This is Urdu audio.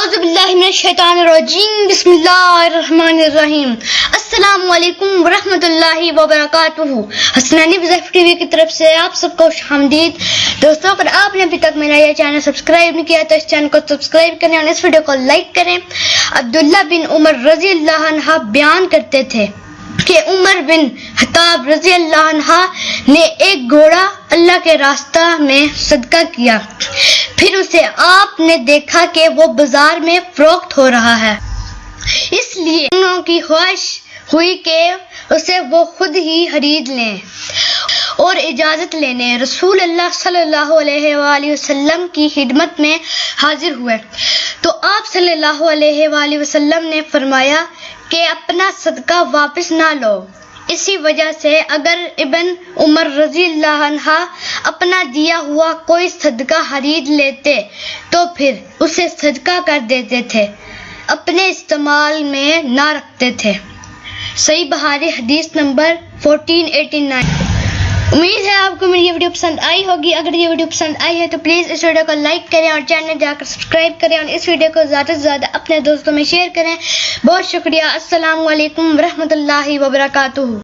اعوذ باللہ من الشیطان الرجیم بسم اللہ الرحمن الرحیم السلام علیکم ورحمۃ اللہ وبرکاتہ۔ حسنانی بزرگ ٹی وی کی طرف سے آپ سب کو خوش آمدید۔ دوستوں اگر آپ نے ابھی تک میرا یہ چینل سبسکرائب نہیں کیا تو اس چینل کو سبسکرائب کریں اور اس ویڈیو کو لائک کریں۔ عبداللہ بن عمر رضی اللہ عنہ بیان کرتے تھے کہ عمر بن خطاب رضی اللہ عنہ نے ایک گھوڑا اللہ کے راستہ میں صدقہ کیا، پھر اسے آپ نے دیکھا کہ وہ بازار میں فروخت ہو رہا ہے، اس لیے انہوں کی خواہش ہوئی کہ اسے وہ خود ہی خرید لیں اور اجازت لینے رسول اللہ صلی اللہ علیہ وآلہ وسلم کی خدمت میں حاضر ہوئے تو آپ صلی اللہ علیہ وآلہ وسلم نے فرمایا کہ اپنا صدقہ واپس نہ لو۔ اسی وجہ سے اگر ابن عمر رضی اللہ عنہ اپنا دیا ہوا کوئی صدقہ خرید لیتے تو پھر اسے صدقہ کر دیتے تھے، اپنے استعمال میں نہ رکھتے تھے۔ صحیح بخاری حدیث نمبر 1489۔ امید ہے آپ کو میری یہ ویڈیو پسند آئی ہوگی۔ اگر یہ ویڈیو پسند آئی ہے تو پلیز اس ویڈیو کو لائک کریں اور چینل جا کر سبسکرائب کریں اور اس ویڈیو کو زیادہ سے زیادہ اپنے دوستوں میں شیئر کریں۔ بہت شکریہ۔ السلام علیکم ورحمۃ اللہ وبرکاتہ۔